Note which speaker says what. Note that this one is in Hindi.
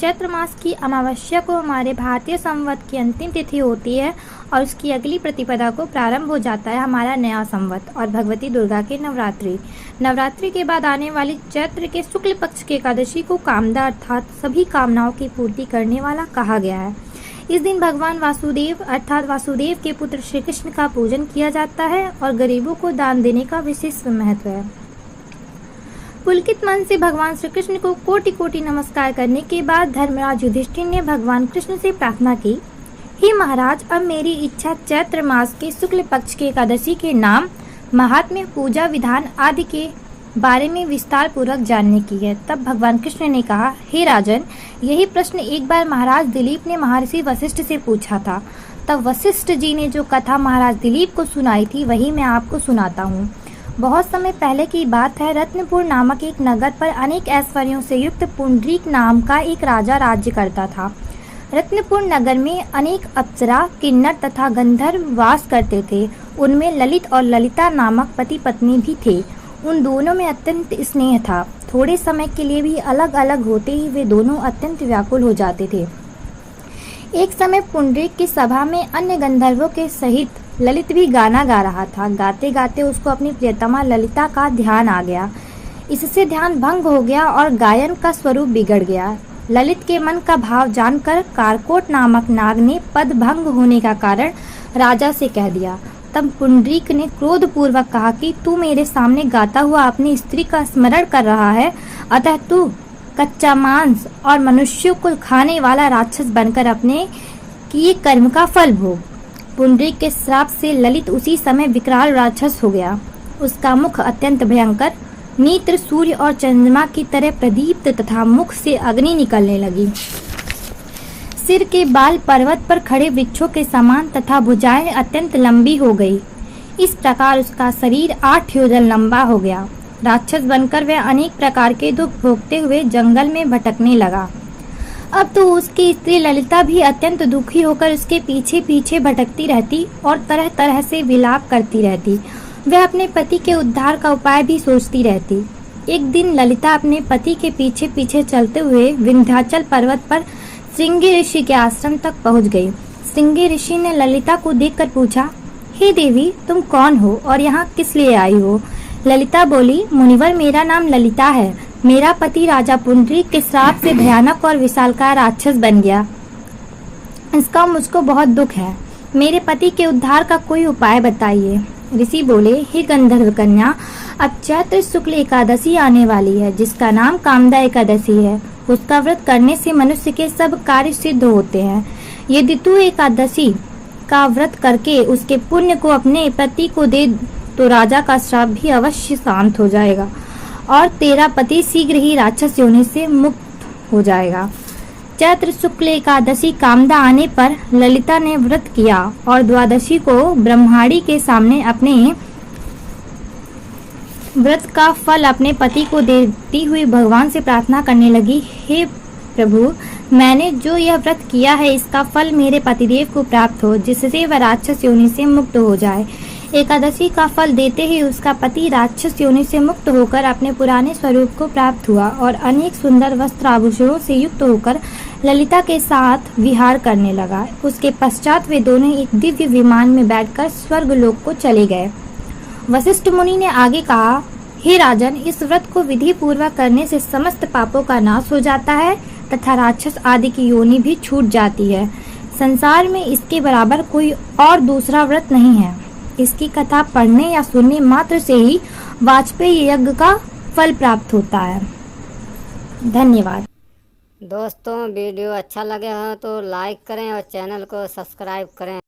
Speaker 1: चैत्र मास की अमावस्या को हमारे भारतीय संवत की अंतिम तिथि होती है और उसकी अगली प्रतिपदा को प्रारंभ हो जाता है हमारा नया संवत और भगवती दुर्गा के नवरात्रि। नवरात्रि के बाद आने वाली चैत्र के शुक्ल पक्ष की एकादशी को कामदा अर्थात सभी कामनाओं की पूर्ति करने वाला कहा गया है। इस दिन भगवान वासुदेव अर्थात वासुदेव के पुत्र श्री कृष्ण का पूजन किया जाता है और गरीबों को दान देने का विशेष महत्व है। पुलकित मन से भगवान श्री कृष्ण को कोटि कोटि नमस्कार करने के बाद धर्मराज युधिष्ठिर ने भगवान कृष्ण से प्रार्थना की, हे महाराज, अब मेरी इच्छा चैत्र मास के शुक्ल पक्ष के एकादशी के नाम, महात्म्य, पूजा विधान आदि के बारे में विस्तार पूर्वक जानने की है। तब भगवान कृष्ण ने कहा, हे राजन, यही प्रश्न एक बार महाराज दिलीप ने महर्षि वशिष्ठ से पूछा था। तब वशिष्ठ जी ने जो कथा महाराज दिलीप को सुनाई थी वही मैं आपको सुनाता हूँ। बहुत समय पहले की बात है। रत्नपुर नामक एक नगर पर अनेक ऐश्वर्यों से युक्त पुंडरीक नाम का एक राजा राज्य करता था। रत्नपुर नगर में अनेक अप्सरा, किन्नर तथा गंधर्व वास करते थे। उनमें ललित और ललिता नामक पति पत्नी भी थे। उन दोनों में अत्यंत स्नेह था। थोड़े समय के लिए भी अलग अलग होते ही वे दोनों अत्यंत व्याकुल हो जाते थे। एक समय पुंडरीक की सभा में अन्य गंधर्वों के सहित ललित भी गाना गा रहा था। गाते गाते उसको अपनी प्रियतमा ललिता का ध्यान आ गया। इससे ध्यान भंग हो गया और गायन का स्वरूप बिगड़ गया। ललित के मन का भाव जानकर कारकोट नामक नाग ने पद भंग होने का कारण राजा से कह दिया। तब पुंडरीक ने क्रोधपूर्वक कहा कि तू मेरे सामने गाता हुआ अपनी स्त्री का स्मरण कर रहा है, अतः तू कच्चा मांस और मनुष्यों को खाने वाला राक्षस बनकर अपने किए कर्म का फल भोग। पुंडरीक के श्राप से ललित उसी समय विकराल राक्षस हो गया। उसका मुख अत्यंत भयंकर, नेत्र सूर्य और चंद्रमा की तरह प्रदीप्त तथा मुख से अग्नि निकलने लगी। सिर के बाल पर्वत पर खड़े वृक्षों के समान तथा भुजाएं अत्यंत लंबी हो गई। इस प्रकार उसका शरीर 8 योजन लंबा हो गया। राक्षस बनकर वह अनेक प्रकार के दुख भोगते हुए जंगल में भटकने लगा। अब तो उसकी स्त्री ललिता भी अत्यंत दुखी होकर उसके पीछे पीछे भटकती रहती और तरह तरह से विलाप करती रहती। वह अपने पति के उद्धार का उपाय भी सोचती रहती। एक दिन ललिता अपने पति के पीछे पीछे चलते हुए विंध्याचल पर्वत पर श्रृंगी ऋषि के आश्रम तक पहुंच गई। श्रृंगी ऋषि ने ललिता को देखकर पूछा, हे देवी, तुम कौन हो और यहाँ किस लिए आई हो? ललिता बोली, मुनिवर, मेरा नाम ललिता है। मेरा पति राजा पुंडरीक के श्राप से भयानक और विशालकाय राक्षस बन गया। इसका मुझको बहुत दुख है। मेरे पति के उद्धार का कोई उपाय बताइए। ऋषि बोले, हे गंधर्व कन्या, अब चैत्र शुक्ल एकादशी आने वाली है, जिसका नाम कामदा एकादशी है। उसका व्रत करने से मनुष्य के सब कार्य सिद्ध होते हैं। यदि तू एकादशी का व्रत करके उसके पुण्य को अपने पति को दे तो राजा का श्राप भी अवश्य शांत हो जाएगा और तेरा पति शीघ्र ही राक्षस योनि से मुक्त हो जाएगा। चैत्र शुक्ल एकादशी कामदा आने पर ललिता ने व्रत किया और द्वादशी को ब्रह्माणी के सामने अपने व्रत का फल अपने पति को देती हुई भगवान से प्रार्थना करने लगी, हे प्रभु, मैंने जो यह व्रत किया है इसका फल मेरे पतिदेव को प्राप्त हो, जिससे वह राक्षस योनि से मुक्त हो जाए। एकादशी का फल देते ही उसका पति राक्षस योनि से मुक्त होकर अपने पुराने स्वरूप को प्राप्त हुआ और अनेक सुंदर वस्त्र आभूषणों से युक्त होकर ललिता के साथ विहार करने लगा। उसके पश्चात वे दोनों एक दिव्य विमान में बैठकर स्वर्ग लोक को चले गए। वशिष्ठ मुनि ने आगे कहा, हे राजन, इस व्रत को विधि पूर्वक करने से समस्त पापों का नाश हो जाता है तथा राक्षस आदि की योनि भी छूट जाती है। संसार में इसके बराबर कोई और दूसरा व्रत नहीं है। इसकी कथा पढ़ने या सुनने मात्र से ही वाजपेयी यज्ञ का फल प्राप्त होता है। धन्यवाद।
Speaker 2: दोस्तों, वीडियो अच्छा लगे हो तो लाइक करें और चैनल को सब्सक्राइब करें।